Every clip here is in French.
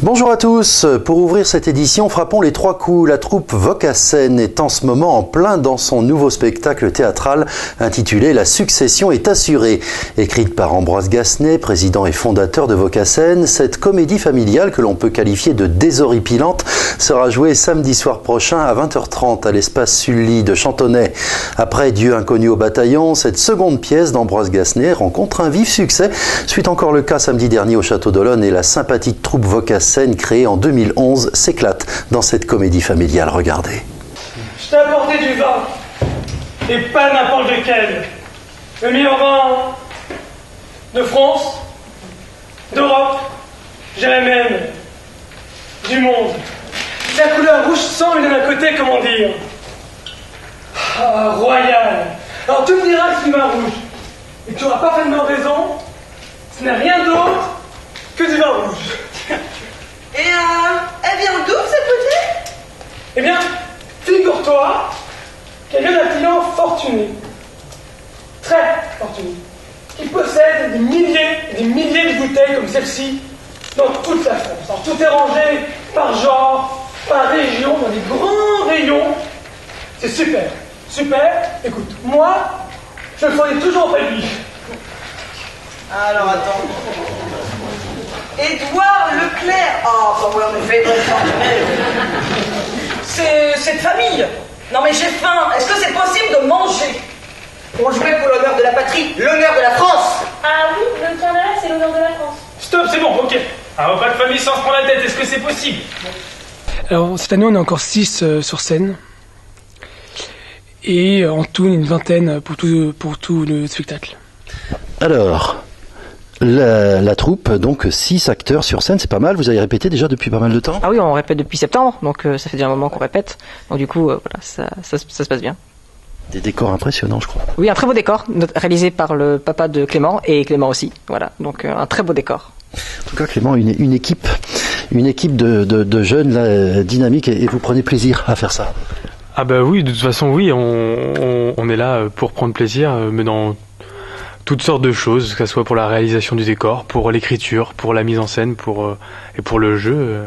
Bonjour à tous. Pour ouvrir cette édition, frappons les 3 coups. La troupe Vocacène est en ce moment en plein dans son nouveau spectacle théâtral intitulé La succession est assurée. Écrite par Ambroise Gassenet, président et fondateur de Vocacène, cette comédie familiale que l'on peut qualifier de déshorripilante sera jouée samedi soir prochain à 20h30 à l'espace Sully de Chantonnay. Après Dieu inconnu au bataillon, cette seconde pièce d'Ambroise Gassenet rencontre un vif succès. Suite encore le cas samedi dernier au Château d'Olonne et la sympathique troupe Vocacène créée en 2011 s'éclate dans cette comédie familiale. Regardez. Je t'ai apporté du vin, et pas n'importe lequel. Le meilleur vin de France, d'Europe, j'irais même du monde. La couleur rouge sang, mais d'un côté, comment dire, royal. Alors tu me diras que c'est du vin rouge, et tu auras parfaitement raison, ce n'est rien d'autre que du vin rouge. Et elle vient d'où cette bouteille? Eh bien, figure-toi qu'elle vient d'un client fortuné, très fortuné, qui possède des milliers et des milliers de bouteilles comme celle-ci dans toute la France. Alors tout est rangé par genre, par région, dans des grands rayons. C'est super, super. Écoute, moi, je le ferai toujours auprès de lui. Alors attends. Édouard Leclerc. Ah, bah ouais, en effet, c'est cette famille. Non mais j'ai faim. Est-ce que c'est possible de manger? On jouait pour l'honneur de la patrie, l'honneur de la France. Ah oui, le carnaval, c'est l'honneur de la France. Stop, c'est bon, ok. Un repas de famille sans se prendre la tête, est-ce que c'est possible? Alors cette année on est encore 6 sur scène. Et en tout une vingtaine pour tout le spectacle. Alors, la troupe, donc 6 acteurs sur scène, c'est pas mal. Vous avez répété déjà depuis pas mal de temps? Ah oui, on répète depuis septembre, donc ça fait déjà un moment qu'on répète. Donc du coup, voilà, ça se passe bien. Des décors impressionnants, je crois. Oui, un très beau décor, réalisé par le papa de Clément, et Clément aussi. Voilà, donc un très beau décor. En tout cas, Clément, une équipe de jeunes là, dynamiques, et vous prenez plaisir à faire ça. Ah bah oui, de toute façon, oui, on est là pour prendre plaisir, mais dans toutes sortes de choses, que ce soit pour la réalisation du décor, pour l'écriture, pour la mise en scène, et pour le jeu,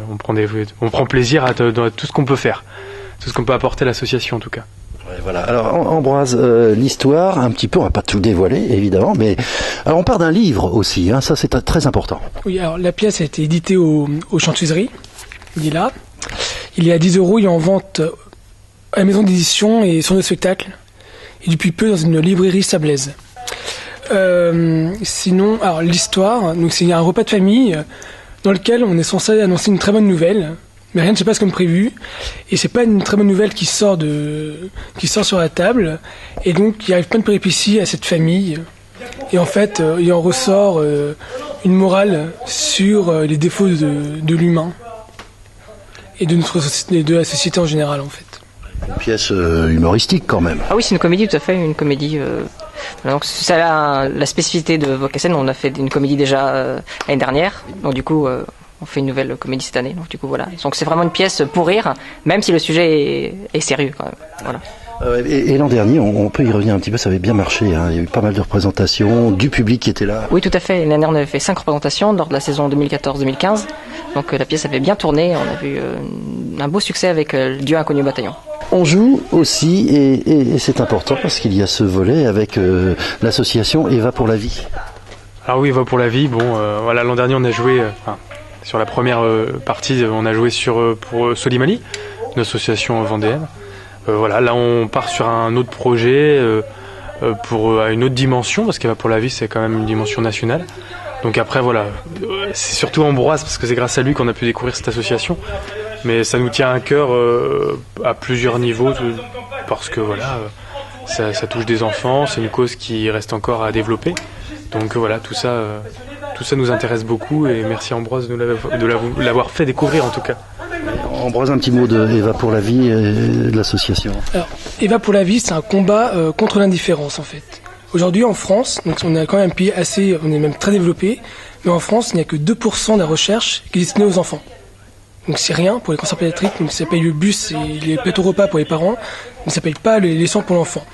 on prend plaisir dans tout ce qu'on peut faire, tout ce qu'on peut apporter à l'association en tout cas. Ouais, voilà. Alors Ambroise, l'histoire, un petit peu, on va pas tout dévoiler évidemment, mais alors on part d'un livre aussi, hein, ça c'est très important. Oui, alors la pièce a été éditée aux Chantuiseries, il est là. Il est à 10 €, il est en vente à la maison d'édition et sur le spectacle, et depuis peu dans une librairie sablaise. Sinon, alors l'histoire, donc c'est un repas de famille dans lequel on est censé annoncer une très bonne nouvelle, mais rien ne se passe comme prévu, et c'est pas une très bonne nouvelle qui sort sur la table, et donc il arrive plein de péripéties à cette famille, et en fait il en ressort une morale sur les défauts de l'humain et de notre société, de la société en général en fait. Une pièce humoristique quand même. Ah oui, c'est une comédie, tout à fait, une comédie. Donc c'est la spécificité de Vocacène. On a fait une comédie déjà l'année dernière, donc du coup on fait une nouvelle comédie cette année. Donc du coup voilà. Donc c'est vraiment une pièce pour rire, même si le sujet est sérieux quand même. Voilà. Et l'an dernier, on peut y revenir un petit peu, ça avait bien marché, hein. Il y a eu pas mal de représentations, du public qui était là. Oui, tout à fait. L'année dernière, on avait fait 5 représentations lors de la saison 2014-2015. Donc la pièce avait bien tourné, on a vu un beau succès avec Dieu inconnu au bataillon. On joue aussi, et c'est important parce qu'il y a ce volet avec l'association Eva pour la vie. Alors oui, Eva pour la vie, bon, voilà, l'an dernier on a joué, sur la première partie, on a joué pour Solimani, une association vendéenne. Voilà, là on part sur un autre projet à une autre dimension, parce qu'Eva pour la vie c'est quand même une dimension nationale. Donc après voilà, c'est surtout Ambroise, parce que c'est grâce à lui qu'on a pu découvrir cette association. Mais ça nous tient à cœur à plusieurs niveaux, parce que voilà, ça touche des enfants, c'est une cause qui reste encore à développer. Donc voilà, tout ça nous intéresse beaucoup, et merci Ambroise de l'avoir fait découvrir en tout cas. Ambroise, un petit mot de Eva pour la vie et de l'association. Alors, Eva pour la vie, c'est un combat contre l'indifférence en fait. Aujourd'hui en France, donc on a quand même un pays on est même très développé, mais en France il n'y a que 2% de la recherche qui est destinée aux enfants. Donc c'est rien pour les cancers pédiatriques, donc ça paye le bus et les plateaux repas pour les parents, mais ça paye pas les soins pour l'enfant.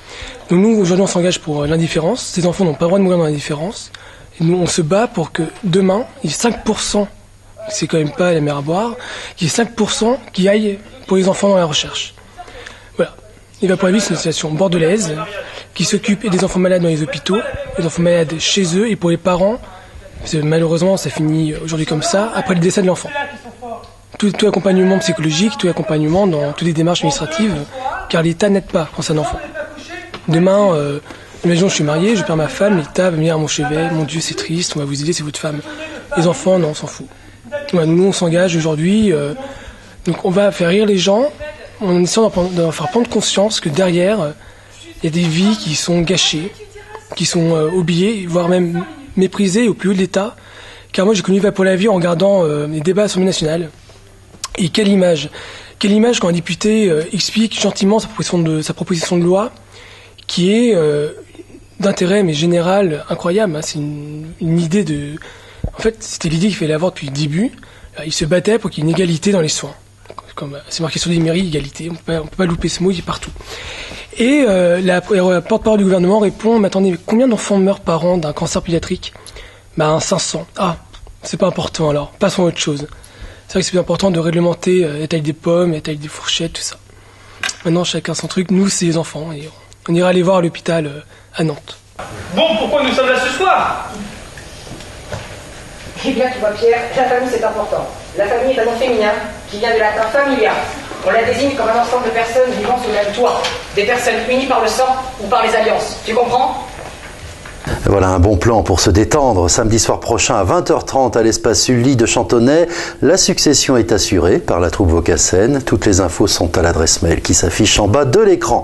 Donc nous aujourd'hui on s'engage pour l'indifférence, ces enfants n'ont pas le droit de mourir dans l'indifférence, et nous on se bat pour que demain il y ait 5% c'est quand même pas la mer à boire, qu'il y ait 5% qui aillent pour les enfants dans la recherche. Voilà. Eva pour la vie, c'est une association bordelaise qui s'occupe des enfants malades dans les hôpitaux, des enfants malades chez eux, et pour les parents, parce que malheureusement ça finit aujourd'hui comme ça, après le décès de l'enfant. Tout accompagnement psychologique, tout accompagnement dans toutes les démarches administratives, car l'État n'aide pas quand c'est un enfant. Demain, imaginons je suis marié, je perds ma femme, l'État va venir à mon chevet, mon Dieu c'est triste, on va vous aider, c'est votre femme. Les enfants, non, on s'en fout. Voilà, nous on s'engage aujourd'hui, donc on va faire rire les gens, en essayant d'en faire prendre conscience que derrière, il y a des vies qui sont gâchées, qui sont oubliées, voire même méprisées au plus haut de l'État. Car moi j'ai connu Eva pour la vie en regardant les débats à l'Assemblée nationale. Et quelle image quand un député explique gentiment sa proposition de loi, qui est d'intérêt mais général incroyable. Hein, c'est une idée de... En fait, c'était l'idée qu'il fallait avoir depuis le début. Il se battait pour qu'il y ait une égalité dans les soins. Comme c'est marqué sur les mairies, égalité. On peut pas louper ce mot, il est partout. Et la porte-parole du gouvernement répond, mais attendez, combien d'enfants meurent par an d'un cancer pédiatrique ? 500. Ah, c'est pas important alors, passons à autre chose. C'est vrai que c'est plus important de réglementer la taille des pommes, la taille des fourchettes, tout ça. Maintenant, chacun son truc. Nous, c'est les enfants. Et on ira les voir à l'hôpital à Nantes. Bon, pourquoi nous sommes là ce soir ? Eh bien, tu vois, Pierre, la famille, c'est important. La famille est un nom féminin qui vient du latin familia. On la désigne comme un ensemble de personnes vivant sous le même toit. Des personnes unies par le sang ou par les alliances. Tu comprends ? Voilà un bon plan pour se détendre. Samedi soir prochain à 20h30 à l'espace Sully de Chantonnay. La succession est assurée par la troupe Vocasen. Toutes les infos sont à l'adresse mail qui s'affiche en bas de l'écran.